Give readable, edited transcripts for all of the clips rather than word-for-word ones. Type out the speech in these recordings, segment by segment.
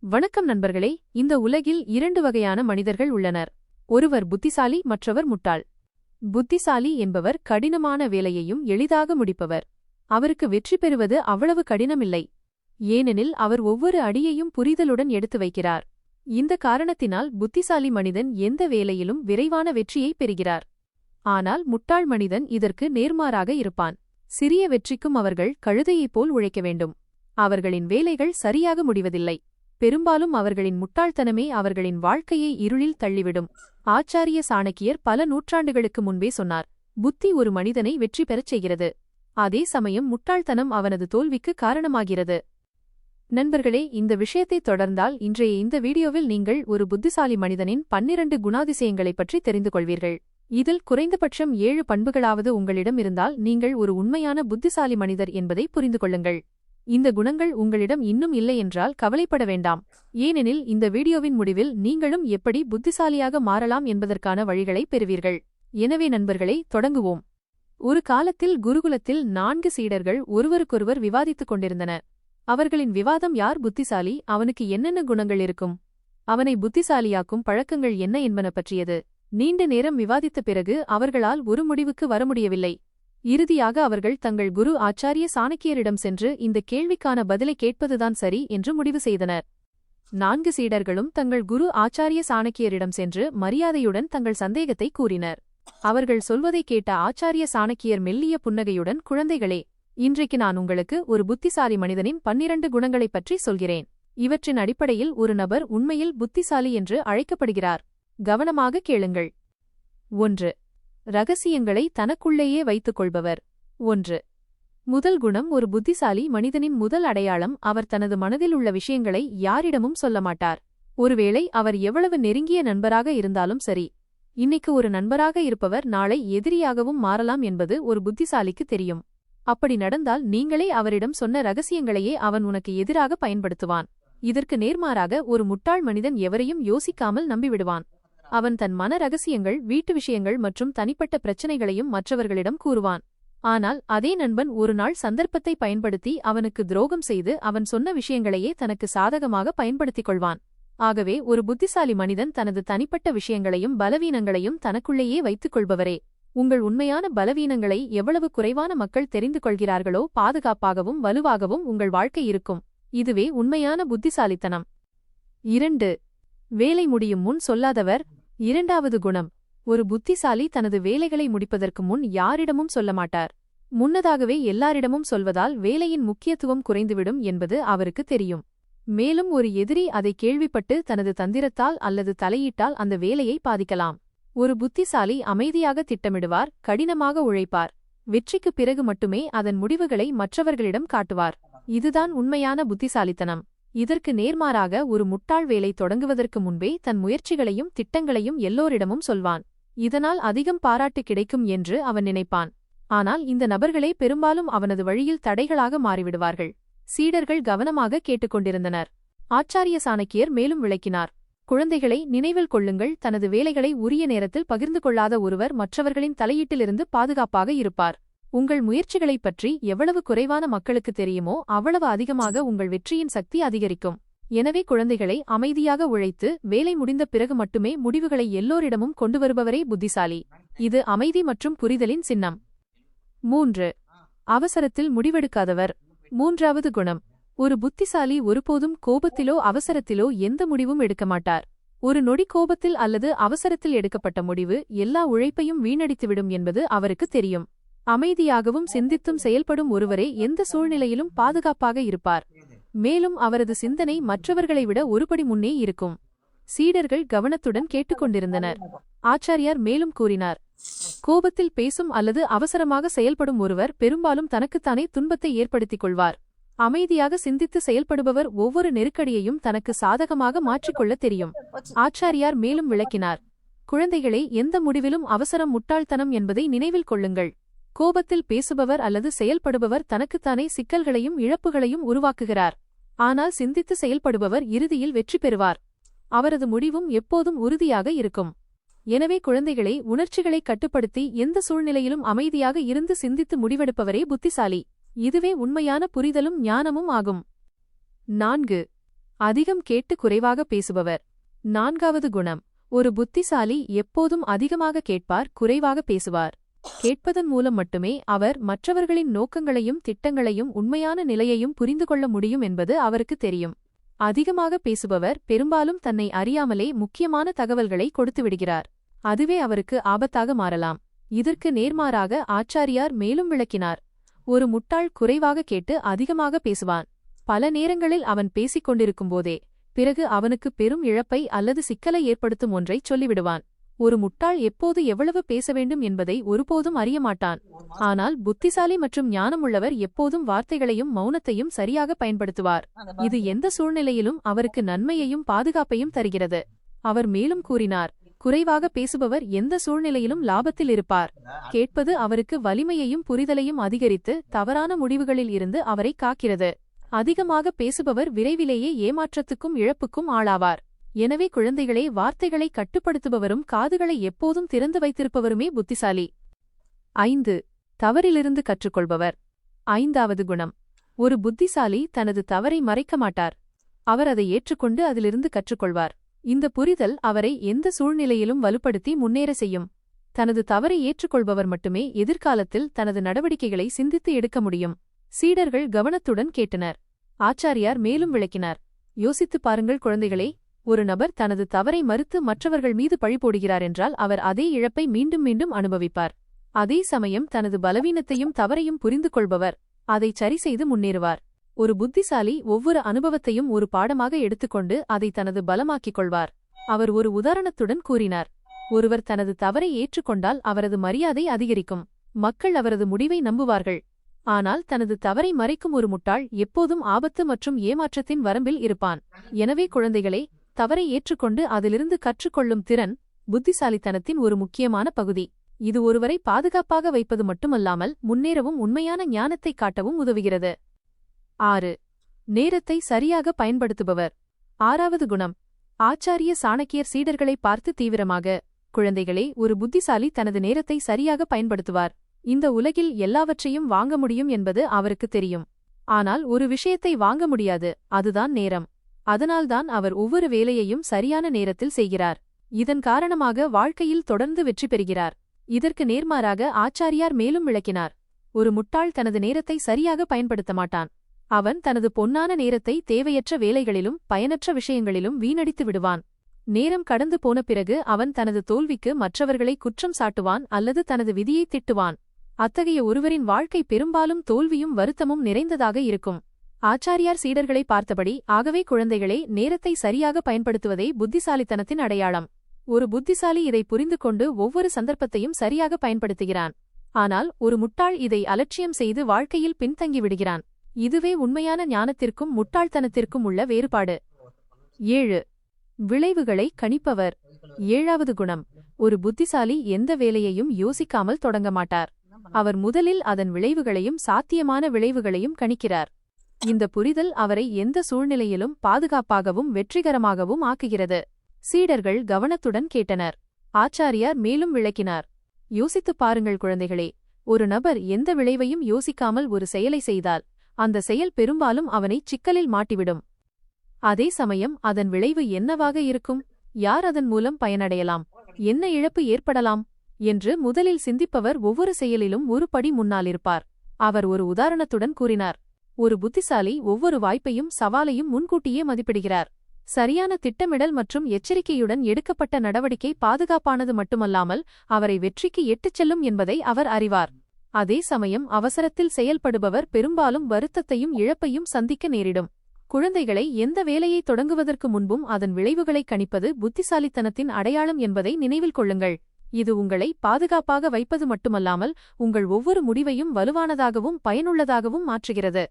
வணக்கம் நண்பர்களே. இந்த உலகில் இரண்டு வகையான மனிதர்கள் உள்ளனர். ஒருவர் புத்திசாலி, மற்றவர் முட்டாள். புத்திசாலி என்பவர் கடினமான வேலையையும் எளிதாக முடிப்பவர். அவருக்கு வெற்றி பெறுவது அவ்வளவு கடினமில்லை. ஏனெனில் அவர் ஒவ்வொரு அடியையும் புரிதலுடன் எடுத்து வைக்கிறார். இந்த காரணத்தினால் புத்திசாலி மனிதன் எந்த வேலையிலும் விரைவான வெற்றியை பெறுகிறார். ஆனால் முட்டாள் மனிதன் இதற்கு நேர்மாறாக இருப்பான். சிறிய வெற்றிக்கும் அவர்கள் கழுதையைப் போல் உழைக்க வேண்டும். அவர்களின் வேலைகள் சரியாக முடிவதில்லை. பெரும்பாலும் அவர்களின் முட்டாள்தனமே அவர்களின் வாழ்க்கையை இருளில் தள்ளிவிடும். ஆச்சாரிய சாணக்கியர் பல நூற்றாண்டுகளுக்கு முன்பே சொன்னார், புத்தி ஒரு மனிதனை வெற்றி பெறச் செய்கிறது. அதே சமயம் முட்டாள்தனம் அவனது தோல்விக்கு காரணமாகிறது. நண்பர்களே, இந்த விஷயத்தை தொடர்ந்தால் இன்றைய இந்த வீடியோவில் நீங்கள் ஒரு புத்திசாலி மனிதனின் 12 குணாதிசயங்களைப் பற்றி தெரிந்து கொள்வீர்கள். இதில் குறைந்தபட்சம் 7 பண்புகளாவது உங்களிடம் இருந்தால் நீங்கள் ஒரு உண்மையான புத்திசாலி மனிதர் என்பதை புரிந்து கொள்ளுங்கள். இந்த குணங்கள் உங்களிடம் இன்னும் இல்லை என்றால் கவலைப்பட வேண்டாம். ஏனெனில் இந்த வீடியோவின் முடிவில் நீங்களும் எப்படி புத்திசாலியாக மாறலாம் என்பதற்கான வழிகளை பெறுவீர்கள். எனவே நண்பர்களே, தொடங்குவோம். ஒரு காலத்தில் குருகுலத்தில் 4 சீடர்கள் ஒருவருக்கொருவர் விவாதித்துக் கொண்டிருந்தனர். அவர்களின் விவாதம், யார் புத்திசாலி, அவனுக்கு என்னென்ன குணங்கள் இருக்கும், அவனை புத்திசாலியாக்கும் பழக்கங்கள் என்ன என்பன பற்றியது. நீண்ட நேரம் விவாதித்த பிறகு அவர்களால் ஒரு முடிவுக்கு வர முடியவில்லை. இறுதியாக அவர்கள் தங்கள் குரு ஆச்சாரிய சாணக்கியரிடம் சென்று இந்த கேள்விக்கான பதிலை கேட்பதுதான் சரி என்று முடிவு செய்தனர். 4 சீடர்களும் தங்கள் குரு ஆச்சாரிய சாணக்கியரிடம் சென்று மரியாதையுடன் தங்கள் சந்தேகத்தை கூறினர். அவர்கள் சொல்வதை கேட்ட ஆச்சாரிய சாணக்கியர் மெல்லிய புன்னகையுடன், குழந்தைகளே, இன்றைக்கு நான் உங்களுக்கு ஒரு புத்திசாலி மனிதனின் 12 குணங்களைப் பற்றி சொல்கிறேன். இவற்றின் அடிப்படையில் ஒரு நபர் உண்மையில் புத்திசாலி என்று அழைக்கப்படுகிறார். கவனமாக கேளுங்கள். 1. ரகசியங்களை தனக்குள்ளேயே வைத்துக் கொள்பவர். 1. முதல் குணம், ஒரு புத்திசாலி மனிதனின் முதல் அடையாளம், அவர் தனது மனதில் உள்ள விஷயங்களை யாரிடமும் சொல்ல மாட்டார். ஒருவேளை அவர் எவ்வளவு நெருங்கிய நண்பராக இருந்தாலும் சரி. இன்னைக்கு ஒரு நண்பராக இருப்பவர் நாளை எதிரியாகவும் மாறலாம் என்பது ஒரு புத்திசாலிக்கு தெரியும். அப்படி நடந்தால் நீங்களே அவரிடம் சொன்ன ரகசியங்களையே அவன் உனக்கு எதிராக பயன்படுத்துவான். இதற்கு நேர்மாறாக ஒரு முட்டாள் மனிதன் எவரையும் யோசிக்காமல் நம்பிவிடுவான். அவன் தன் மன ரகசியங்கள், வீட்டு விஷயங்கள் மற்றும் தனிப்பட்ட பிரச்சனைகளையும் மற்றவர்களிடம் கூறுவான். ஆனால் அதே நண்பன் ஒரு நாள் சந்தர்ப்பத்தை பயன்படுத்தி அவனுக்கு துரோகம் செய்து அவன் சொன்ன விஷயங்களையே தனக்கு சாதகமாக பயன்படுத்திக் கொள்வான். ஆகவே ஒரு புத்திசாலி மனிதன் தனது தனிப்பட்ட விஷயங்களையும் பலவீனங்களையும் தனக்குள்ளேயே வைத்துக் கொள்பவரே. உங்கள் உண்மையான பலவீனங்களை எவ்வளவு குறைவான மக்கள் தெரிந்து கொள்கிறார்களோ பாதுகாப்பாகவும் வலுவாகவும் உங்கள் வாழ்க்கை இருக்கும். இதுவே உண்மையான புத்திசாலித்தனம். 2. வேலை முடியும் முன் சொல்லாதவர். 2வது குணம், ஒரு புத்திசாலி தனது வேலைகளை முடிப்பதற்கு முன் யாரிடமும் சொல்ல மாட்டார். முன்னதாகவே எல்லாரிடமும் சொல்வதால் வேலையின் முக்கியத்துவம் குறைந்துவிடும் என்பது அவருக்கு தெரியும். மேலும் ஒரு எதிரி அதை கேள்விப்பட்டு தனது தந்திரத்தால் அல்லது தலையீட்டால் அந்த வேலையை பாதிக்கலாம். ஒரு புத்திசாலி அமைதியாக திட்டமிடுவார், கடினமாக உழைப்பார். வெற்றிக்குப் பிறகு மட்டுமே அதன் முடிவுகளை மற்றவர்களிடம் காட்டுவார். இதுதான் உண்மையான புத்திசாலித்தனம். இதற்கு நேர்மாறாக ஒரு முட்டாள் வேலை தொடங்குவதற்கு முன்பே தன் முயற்சிகளையும் திட்டங்களையும் எல்லோரிடமும் சொல்வான். இதனால் அதிகம் பாராட்டு கிடைக்கும் என்று அவன் நினைப்பான். ஆனால் இந்த நபர்களே பெரும்பாலும் அவனது வழியில் தடைகளாக மாறிவிடுவார்கள். சீடர்கள் கவனமாக கேட்டுக்கொண்டிருந்தனர். ஆச்சாரிய சாணக்கியர் மேலும் விளக்கினார், குழந்தைகளை, நினைவில் கொள்ளுங்கள், தனது வேலைகளை உரிய நேரத்தில் பகிர்ந்து கொள்ளாத ஒருவர் மற்றவர்களின் தலையீட்டிலிருந்து பாதுகாப்பாக இருப்பார். உங்கள் முயற்சிகளைப் பற்றி எவ்வளவு குறைவான மக்களுக்கு தெரியுமோ அவ்வளவு அதிகமாக உங்கள் வெற்றியின் சக்தி அதிகரிக்கும். எனவே குழந்தைகளை, அமைதியாக உழைத்து வேலை முடிந்த பிறகு மட்டுமே முடிவுகளை எல்லோரிடமும் கொண்டு வருபவரே புத்திசாலி. இது அமைதி மற்றும் புரிதலின் சின்னம். 3. அவசரத்தில் முடிவெடுக்காதவர். 3வது குணம், ஒரு புத்திசாலி ஒருபோதும் கோபத்திலோ அவசரத்திலோ எந்த முடிவும் எடுக்க மாட்டார். ஒரு நொடி கோபத்தில் அல்லது அவசரத்தில் எடுக்கப்பட்ட முடிவு எல்லா உழைப்பையும் வீணடித்துவிடும் என்பது அவருக்கு தெரியும். அமைதியாகவும் சிந்தித்தும் செயல்படும் ஒருவரே எந்த சூழ்நிலையிலும் பாதுகாப்பாக இருப்பார். மேலும் அவரது சிந்தனை மற்றவர்களை விட ஒருபடி முன்னே இருக்கும். சீடர்கள் கவனத்துடன் கேட்டுக்கொண்டிருந்தனர். ஆச்சாரியார் மேலும் கூறினார், கோபத்தில் பேசும் அல்லது அவசரமாக செயல்படும் ஒருவர் பெரும்பாலும் தனக்குத்தானே துன்பத்தை ஏற்படுத்திக் கொள்வார். அமைதியாக சிந்தித்து செயல்படுபவர் ஒவ்வொரு நெருக்கடியையும் தனக்கு சாதகமாக மாற்றிக்கொள்ள தெரியும். ஆச்சாரியார் மேலும் விளக்கினார், குழந்தைகளே, எந்த முடிவிலும் அவசரம் முட்டாள்தனம் என்பதை நினைவில் கொள்ளுங்கள். கோபத்தில் பேசுபவர் அல்லது செயல்படுபவர் தனக்குத்தானே சிக்கல்களையும் இழப்புகளையும் உருவாக்குகிறார். ஆனால் சிந்தித்து செயல்படுபவர் இறுதியில் வெற்றி பெறுவார். அவரது முடிவும் எப்போதும் உறுதியாக இருக்கும். எனவே குழந்தைகளை, உணர்ச்சிகளை கட்டுப்படுத்தி எந்த சூழ்நிலையிலும் அமைதியாக இருந்து சிந்தித்து முடிவெடுப்பவரே புத்திசாலி. இதுவே உண்மையான புரிதலும் ஞானமும் ஆகும். 4. அதிகம் கேட்டு குறைவாக பேசுபவர். 4வது குணம். ஒரு புத்திசாலி எப்போதும் அதிகமாக கேட்பார், குறைவாக பேசுவார். கேட்பதன் மூலம் மட்டுமே அவர் மற்றவர்களின் நோக்கங்களையும் திட்டங்களையும் உண்மையான நிலையையும் புரிந்து கொள்ள முடியும் என்பது அவருக்கு தெரியும். அதிகமாக பேசுபவர் பெரும்பாலும் தன்னை அறியாமலே முக்கியமான தகவல்களை கொடுத்துவிடுகிறார். அதுவே அவருக்கு ஆபத்தாக மாறலாம். இதற்கு நேர்மாறாக ஆச்சாரியார் மேலும் விளக்கினார். ஒரு முட்டாள் குறைவாக கேட்டு அதிகமாக பேசுவான். பல நேரங்களில் அவன் பேசிக் கொண்டிருக்கும்போதே பிறகு அவனுக்கு பெரும் இழப்பை அல்லது சிக்கலை ஏற்படுத்தும் ஒன்றை சொல்லிவிடுவான். ஒரு முட்டாள் எப்போது எவ்வளவு பேச வேண்டும் என்பதை ஒருபோதும் அறியமாட்டான். ஆனால் புத்திசாலி மற்றும் ஞானமுள்ளவர் எப்போதும் வார்த்தைகளையும் மௌனத்தையும் சரியாக பயன்படுத்துவார். இது எந்த சூழ்நிலையிலும் அவருக்கு நன்மையையும் பாதுகாப்பையும் தருகிறது. அவர் மேலும் கூறினார், குறைவாக பேசுபவர் எந்த சூழ்நிலையிலும் லாபத்தில் இருப்பார். கேட்பது அவருக்கு வலிமையையும் புரிதலையும் அதிகரித்து தவறான முடிவுகளில் இருந்து அவரை காக்கிறது. அதிகமாக பேசுபவர் விரைவிலேயே ஏமாற்றத்துக்கும் இழப்புக்கும் ஆளாவார். எனவே குழந்தைகளே, வார்த்தைகளை கட்டுப்படுத்துபவரும் காதுகளை எப்போதும் திறந்து வைத்திருப்பவருமே புத்திசாலி. 5. தவறிலிருந்து கற்றுக்கொள்பவர். 5வது குணம். ஒரு புத்திசாலி தனது தவறை மறைக்க மாட்டார். அவர் அதை ஏற்றுக்கொண்டு அதிலிருந்து கற்றுக்கொள்வார். இந்த புரிதல் அவரை எந்த சூழ்நிலையிலும் வலுப்படுத்தி முன்னேற செய்யும். தனது தவறை ஏற்றுக்கொள்பவர் மட்டுமே எதிர்காலத்தில் தனது நடவடிக்கைகளை சிந்தித்து எடுக்க முடியும். சீடர்கள் கவனத்துடன் கேட்டனர். ஆச்சாரியார் மேலும் விளக்கினார். யோசித்துப் பாருங்கள் குழந்தைகளே, ஒரு நபர் தனது தவறை மறுத்து மற்றவர்கள் மீது பழி போடுகிறார் என்றால் அவர் அதே இழப்பை மீண்டும் மீண்டும் அனுபவிப்பார். அதே சமயம் தனது பலவீனத்தையும் தவறையும் புரிந்து கொள்பவர் அதை சரிசெய்து முன்னேறுவார். ஒரு புத்திசாலி ஒவ்வொரு அனுபவத்தையும் ஒரு பாடமாக எடுத்துக்கொண்டு அதை தனது பலமாக்கிக் கொள்வார். அவர் ஒரு உதாரணத்துடன் கூறினார். ஒருவர் தனது தவறை ஏற்றுக்கொண்டால் அவரது மரியாதை அதிகரிக்கும். மக்கள் அவரது முடிவை நம்புவார்கள். ஆனால் தனது தவறை மறைக்கும் ஒரு முட்டாள் எப்போதும் ஆபத்து மற்றும் ஏமாற்றத்தின் வரம்பில் இருப்பான். எனவே குழந்தைகளே, தவறை ஏற்றுக்கொண்டு அதிலிருந்து கற்றுக்கொள்ளும் திறன் புத்திசாலித்தனத்தின் ஒரு முக்கியமான பகுதி. இது ஒருவரை பாதுகாப்பாக வைப்பது மட்டுமல்லாமல் முன்னேறவும் உண்மையான ஞானத்தை காட்டவும் உதவுகிறது. 6. நேரத்தை சரியாக பயன்படுத்துபவர். 6வது குணம். ஆச்சாரிய சாணக்கியர் சீடர்களை பார்த்து தீவிரமாக, குழந்தைகளே, ஒரு புத்திசாலி தனது நேரத்தை சரியாக பயன்படுத்துவார். இந்த உலகில் எல்லாவற்றையும் வாங்க முடியும் என்பது அவருக்கு தெரியும். ஆனால் ஒரு விஷயத்தை வாங்க முடியாது, அதுதான் நேரம். அதனால்தான் அவர் ஒவ்வொரு வேலையையும் சரியான நேரத்தில் செய்கிறார். இதன் காரணமாக வாழ்க்கையில் தொடர்ந்து வெற்றி பெறுகிறார். இதற்கு நேர்மாறாக ஆச்சாரியார் மேலும் விளக்கினார். ஒரு முட்டாள் தனது நேரத்தை சரியாக பயன்படுத்த மாட்டான். அவன் தனது பொன்னான நேரத்தை தேவையற்ற வேலைகளிலும் பயனற்ற விஷயங்களிலும் வீணடித்து விடுவான். நேரம் கடந்து போன பிறகு அவன் தனது தோல்விக்கு மற்றவர்களை குற்றம் சாட்டுவான் அல்லது தனது விதியை திட்டுவான். அத்தகைய ஒருவரின் வாழ்க்கை பெரும்பாலும் தோல்வியும் வருத்தமும் நிறைந்ததாக இருக்கும். ஆச்சாரியார் சீடர்களை பார்த்தபடி, ஆகவே குழந்தைகளே, நேரத்தை சரியாக பயன்படுத்துவதே புத்திசாலித்தனத்தின் அடையாளம். ஒரு புத்திசாலி இதை புரிந்து கொண்டு ஒவ்வொரு சந்தர்ப்பத்தையும் சரியாக பயன்படுத்துகிறான். ஆனால் ஒரு முட்டாள் இதை அலட்சியம் செய்து வாழ்க்கையில் பின்தங்கிவிடுகிறான். இதுவே உண்மையான ஞானத்திற்கும் முட்டாள்தனத்திற்கும் உள்ள வேறுபாடு. 7. விளைவுகளை கணிப்பவர். 7வது குணம். ஒரு புத்திசாலி எந்த வேலையையும் யோசிக்காமல் தொடங்க மாட்டார். அவர் முதலில் அதன் விளைவுகளையும் சாத்தியமான விளைவுகளையும் கணிக்கிறார். இந்த புரிதல் அவரை எந்த சூழ்நிலையிலும் பாதுகாப்பாகவும் வெற்றிகரமாகவும் ஆக்குகிறது. சீடர்கள் கவனத்துடன் கேட்டனர். ஆச்சாரியார் மேலும் விளக்கினார். யோசித்துப் பாருங்கள் குழந்தைகளே, ஒரு நபர் எந்த விளைவையும் யோசிக்காமல் ஒரு செயலை செய்தால் அந்த செயல் பெரும்பாலும் அவனை சிக்கலில் மாட்டிவிடும். அதே சமயம் அதன் விளைவு என்னவாக இருக்கும், யார் அதன் மூலம் பயனடையலாம், என்ன இழப்பு ஏற்படலாம் என்று முதலில் சிந்திப்பவர் ஒவ்வொரு செயலிலும் ஒரு படி முன்னாலிருப்பார். அவர் ஒரு உதாரணத்துடன் கூறினார். ஒரு புத்திசாலி ஒவ்வொரு வாய்ப்பையும் சவாலையும் முன்கூட்டியே மதிப்பிடுகிறார். சரியான திட்டமிடல் மற்றும் எச்சரிக்கையுடன் எடுக்கப்பட்ட நடவடிக்கை பாதுகாப்பானது மட்டுமல்லாமல் அவரை வெற்றிக்கு எட்டுச் செல்லும் என்பதை அவர் அறிவார். அதே சமயம் அவசரத்தில் செயல்படுபவர் பெரும்பாலும் வருத்தத்தையும் இழப்பையும் சந்திக்க நேரிடும். குழந்தைகளை, எந்த வேலையை தொடங்குவதற்கு முன்பும் அதன் விளைவுகளை கணிப்பது புத்திசாலித்தனத்தின் அடையாளம் என்பதை நினைவில் கொள்ளுங்கள். இது உங்களை பாதுகாப்பாக வைப்பது மட்டுமல்லாமல் உங்கள் ஒவ்வொரு முடிவையும் வலுவானதாகவும் பயனுள்ளதாகவும் மாற்றுகிறது.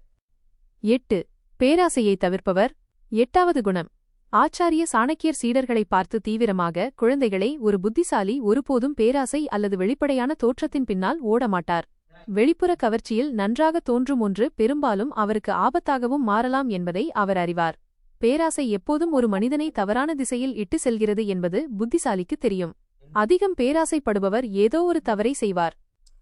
8. பேராசையை தவிர்ப்பவர். 8வது குணம். ஆச்சாரிய சாணக்கியர் சீடர்களை பார்த்து தீவிரமாக, குழந்தைகளே, ஒரு புத்திசாலி ஒருபோதும் பேராசை அல்லது வெளிப்படையான தோற்றத்தின் பின்னால் ஓடமாட்டார். வெளிப்புற கவர்ச்சியில் நன்றாக தோன்றும் ஒன்று பெரும்பாலும் அவருக்கு ஆபத்தாகவும் மாறலாம் என்பதை அவர் அறிவார். பேராசை எப்போதும் ஒரு மனிதனை தவறான திசையில் இட்டு செல்கிறது என்பது புத்திசாலிக்கு தெரியும். அதிகம் பேராசைப்படுபவர் ஏதோ ஒரு தவறை செய்வார்.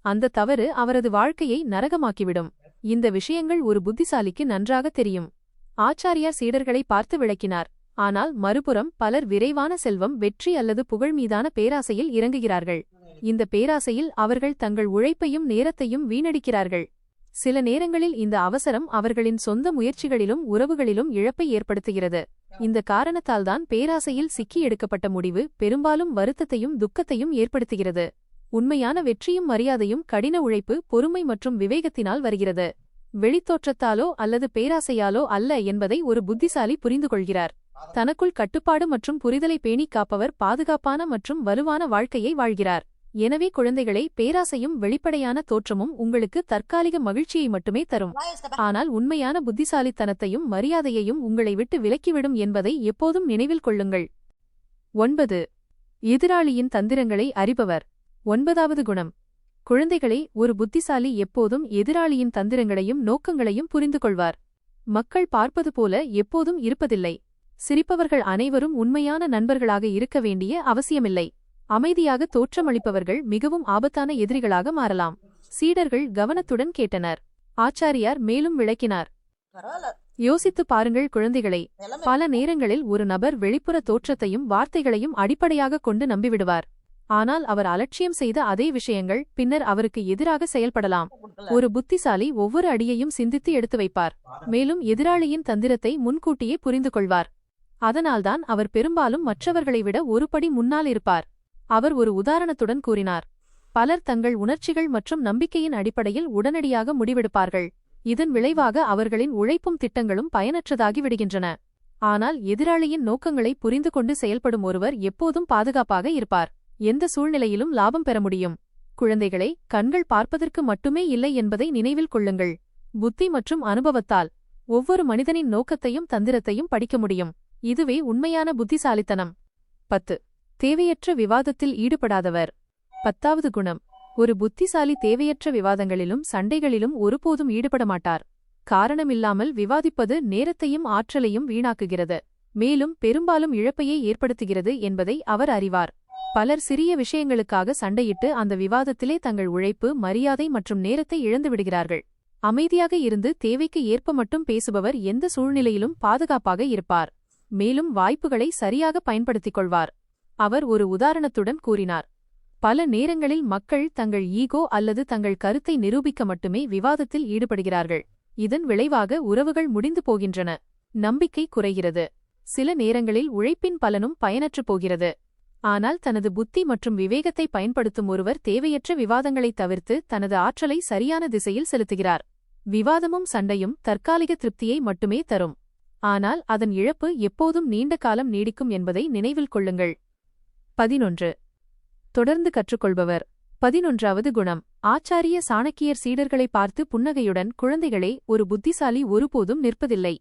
அந்த தவறு அவரது வாழ்க்கையை நரகமாக்கிவிடும். இந்த விஷயங்கள் ஒரு புத்திசாலிக்கு நன்றாக தெரியும். ஆச்சாரியார் சீடர்களை பார்த்து விளக்கினார். ஆனால் மறுபுறம் பலர் விரைவான செல்வம், வெற்றி அல்லது புகழ் மீதான பேராசையில் இறங்குகிறார்கள். இந்த பேராசையில் அவர்கள் தங்கள் உழைப்பையும் நேரத்தையும் வீணடிக்கிறார்கள். சில நேரங்களில் இந்த அவசரம் அவர்களின் சொந்த முயற்சிகளிலும் உறவுகளிலும் இழப்பை ஏற்படுத்துகிறது. இந்த காரணத்தால்தான் பேராசையில் சிக்கி எடுக்கப்பட்ட முடிவு பெரும்பாலும் வருத்தத்தையும் துக்கத்தையும் ஏற்படுத்துகிறது. உண்மையான வெற்றியும் மரியாதையும் கடின உழைப்பு, பொறுமை மற்றும் விவேகத்தினால் வருகிறது. வெளித்தோற்றத்தாலோ அல்லது பேராசையாலோ அல்ல என்பதை ஒரு புத்திசாலி புரிந்து கொள்கிறார். தனக்குள் கட்டுப்பாடு மற்றும் புரிதலை பேணிக் காப்பவர் பாதுகாப்பான மற்றும் வலுவான வாழ்க்கையை வாழ்கிறார். எனவே குழந்தைகளை, பேராசையும் வெளிப்படையான தோற்றமும் உங்களுக்கு தற்காலிக மகிழ்ச்சியை மட்டுமே தரும். ஆனால் உண்மையான புத்திசாலித்தனத்தையும் மரியாதையையும் உங்களை விட்டு விலக்கிவிடும் என்பதை எப்போதும் நினைவில் கொள்ளுங்கள். 9. எதிராளியின் தந்திரங்களை அறிபவர். 9வது குணம். குழந்தைகளை, ஒரு புத்திசாலி எப்போதும் எதிராளியின் தந்திரங்களையும் நோக்கங்களையும் புரிந்து கொள்வார். மக்கள் பார்ப்பது போல எப்போதும் இருப்பதில்லை. சிரிப்பவர்கள் அனைவரும் உண்மையான நண்பர்களாக இருக்க வேண்டிய அவசியமில்லை. அமைதியாக தோற்றமளிப்பவர்கள் மிகவும் ஆபத்தான எதிரிகளாக மாறலாம். சீடர்கள் கவனத்துடன் கேட்டனர். ஆச்சாரியார் மேலும் விளக்கினார். யோசித்து பாருங்கள் குழந்தைகளை, பல நேரங்களில் ஒரு நபர் வெளிப்புற தோற்றத்தையும் வார்த்தைகளையும் அடிப்படையாக கொண்டு நம்பிவிடுவார். ஆனால் அவர் அலட்சியம் செய்த அதே விஷயங்கள் பின்னர் அவருக்கு எதிராக செயல்படலாம். ஒரு புத்திசாலி ஒவ்வொரு அடியையும் சிந்தித்து எடுத்து வைப்பார். மேலும் எதிராளியின் தந்திரத்தை முன்கூட்டியே புரிந்து கொள்வார். அதனால்தான் அவர் பெரும்பாலும் மற்றவர்களை விட ஒரு படி முன்னால் இருப்பார். அவர் ஒரு உதாரணத்துடன் கூறினார். பலர் தங்கள் உணர்ச்சிகள் மற்றும் நம்பிக்கையின் அடிப்படையில் உடனடியாக முடிவெடுப்பார்கள். இதன் விளைவாக அவர்களின் உழைப்பும் திட்டங்களும் பயனற்றதாகி விடுகின்றன. ஆனால் எதிராளியின் நோக்கங்களை புரிந்து கொண்டு செயல்படும் ஒருவர் எப்போதும் பாதுகாப்பாக இருப்பார். எந்த சூழ்நிலையிலும் லாபம் பெற முடியும். குழந்தைகளை, கண்கள் பார்ப்பதற்கு மட்டுமே இல்லை என்பதை நினைவில் கொள்ளுங்கள். புத்தி மற்றும் அனுபவத்தால் ஒவ்வொரு மனிதனின் நோக்கத்தையும் தந்திரத்தையும் படிக்க முடியும். இதுவே உண்மையான புத்திசாலித்தனம். 10. தேவையற்ற விவாதத்தில் ஈடுபடாதவர். 10வது குணம். ஒரு புத்திசாலி தேவையற்ற விவாதங்களிலும் சண்டைகளிலும் ஒருபோதும் ஈடுபட மாட்டார். காரணமில்லாமல் விவாதிப்பது நேரத்தையும் ஆற்றலையும் வீணாக்குகிறது. மேலும் பெரும்பாலும் இழப்பையே ஏற்படுத்துகிறது என்பதை அவர் அறிவார். பலர் சிறிய விஷயங்களுக்காக சண்டையிட்டு அந்த விவாதத்திலே தங்கள் உழைப்பு, மரியாதை மற்றும் நேரத்தை இழந்து விடுகிறார்கள். அமைதியாக இருந்து தேவைக்கு ஏற்ப மட்டும் பேசுபவர் எந்த சூழ்நிலையிலும் பாதுகாப்பாக இருப்பார். மேலும் வாய்ப்புகளை சரியாக பயன்படுத்திக் கொள்வார். அவர் ஒரு உதாரணத்துடன் கூறினார். பல நேரங்களில் மக்கள் தங்கள் ஈகோ அல்லது தங்கள் கருத்தை நிரூபிக்க மட்டுமே விவாதத்தில் ஈடுபடுகிறார்கள். இதன் விளைவாக உறவுகள் முடிந்து போகின்றன. நம்பிக்கை குறைகிறது. சில நேரங்களில் உழைப்பின் பலனும் பயனற்று போகிறது. ஆனால் தனது புத்தி மற்றும் விவேகத்தை பயன்படுத்தும் ஒருவர் தேவையற்ற விவாதங்களை தவிர்த்து தனது ஆற்றலை சரியான திசையில் செலுத்துகிறார். விவாதமும் சண்டையும் தற்காலிக திருப்தியை மட்டுமே தரும். ஆனால் அதன் இழப்பு எப்போதும் நீண்ட காலம் நீடிக்கும் என்பதை நினைவில் கொள்ளுங்கள். 11. தொடர்ந்து கற்றுக்கொள்பவர். 11வது குணம். ஆச்சாரிய சாணக்கியர் சீடர்களை பார்த்து புன்னகையுடன், குழந்தைகளே, ஒரு புத்திசாலி ஒருபோதும் நிற்பதில்லை.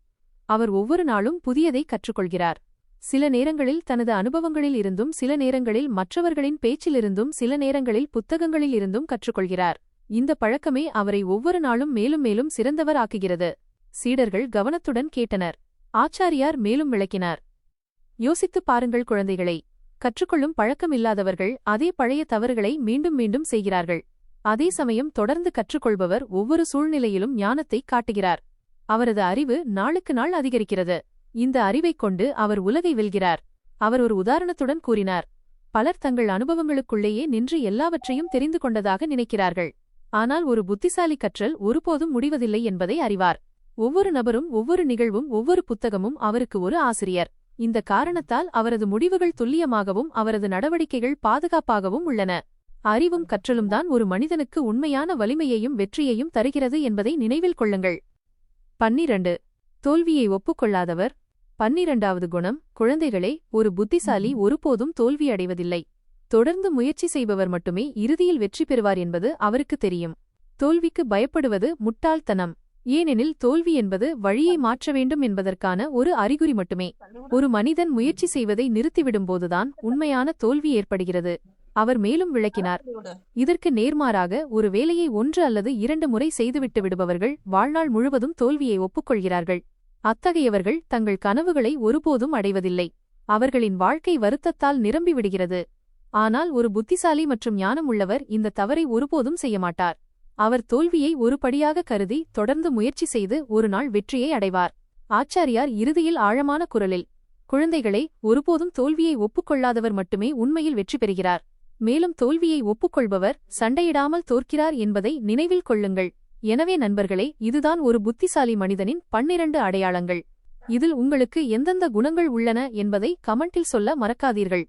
அவர் ஒவ்வொரு நாளும் புதியதை கற்றுக்கொள்கிறார். சில நேரங்களில் தனது அனுபவங்களில் இருந்தும், சில நேரங்களில் மற்றவர்களின் பேச்சிலிருந்தும், சில நேரங்களில் புத்தகங்களில் இருந்தும் கற்றுக்கொள்கிறார். இந்த பழக்கமே அவரை ஒவ்வொரு நாளும் மேலும் மேலும் சிறந்தவர் ஆக்குகிறது. சீடர்கள் கவனத்துடன் கேட்டனர். ஆச்சாரியார் மேலும் விளக்கினார். யோசித்துப் பாருங்கள் குழந்தைகளை, கற்றுக்கொள்ளும் பழக்கமில்லாதவர்கள் அதே பழைய தவறுகளை மீண்டும் மீண்டும் செய்கிறார்கள். அதே சமயம் தொடர்ந்து கற்றுக்கொள்பவர் ஒவ்வொரு சூழ்நிலையிலும் ஞானத்தை காட்டுகிறார். அவரது அறிவு நாளுக்கு நாள் அதிகரிக்கிறது. இந்த அறிவைக் கொண்டு அவர் உலகை வெல்கிறார். அவர் ஒரு உதாரணத்துடன் கூறினார். பலர் தங்கள் அனுபவங்களுக்குள்ளேயே நின்று எல்லாவற்றையும் தெரிந்து கொண்டதாக நினைக்கிறார்கள். ஆனால் ஒரு புத்திசாலி கற்றல் ஒருபோதும் முடிவதில்லை என்பதை அறிவார். ஒவ்வொரு நபரும், ஒவ்வொரு நிகழ்வும், ஒவ்வொரு புத்தகமும் அவருக்கு ஒரு ஆசிரியர். இந்த காரணத்தால் அவரது முடிவுகள் துல்லியமாகவும் அவரது நடவடிக்கைகள் பாதுகாப்பாகவும் உள்ளன. அறிவும் கற்றலும் தான் ஒரு மனிதனுக்கு உண்மையான வலிமையையும் வெற்றியையும் தருகிறது என்பதை நினைவில் கொள்ளுங்கள். 12. தோல்வியை ஒப்புக்கொள்ளாதவர். 12வது குணம். குழந்தைகளே, ஒரு புத்திசாலி ஒருபோதும் தோல்வியடைவதில்லை. தொடர்ந்து முயற்சி செய்பவர் மட்டுமே இறுதியில் வெற்றி பெறுவார் என்பது அவருக்கு தெரியும். தோல்விக்கு பயப்படுவது முட்டாள்தனம். ஏனெனில் தோல்வி என்பது வழியை மாற்ற வேண்டும் என்பதற்கான ஒரு அறிகுறி மட்டுமே. ஒரு மனிதன் முயற்சி செய்வதை நிறுத்திவிடும்போதுதான் உண்மையான தோல்வி ஏற்படுகிறது. அவர் மேலும் விளக்கினார். இதற்கு நேர்மாறாக ஒரு வேலையை 1 அல்லது 2 முறை செய்துவிட்டு விடுபவர்கள் வாழ்நாள் முழுவதும் தோல்வியை ஒப்புக்கொள்கிறார்கள். அத்தகையவர்கள் தங்கள் கனவுகளை ஒருபோதும் அடைவதில்லை. அவர்களின் வாழ்க்கை வருத்தத்தால் நிரம்பிவிடுகிறது. ஆனால் ஒரு புத்திசாலி மற்றும் ஞானம் உள்ளவர் இந்த தவறை ஒருபோதும் செய்யமாட்டார். அவர் தோல்வியை ஒரு படியாக கருதி தொடர்ந்து முயற்சி செய்து ஒரு நாள் வெற்றியை அடைவார். ஆச்சாரியார் இறுதியில் ஆழமான குரலில், குழந்தைகளே, ஒருபோதும் தோல்வியை ஒப்புக்கொள்ளாதவர் மட்டுமே உண்மையில் வெற்றி பெறுகிறார். மேலும் தோல்வியை ஒப்புக்கொள்பவர் சண்டையிடாமல் தோற்கிறார் என்பதை நினைவில் கொள்ளுங்கள். எனவே நண்பர்களே, இதுதான் ஒரு புத்திசாலி மனிதனின் 12 அடையாளங்கள். இதில் உங்களுக்கு எந்தெந்த குணங்கள் உள்ளன என்பதை கமெண்டில் சொல்ல மறக்காதீர்கள்.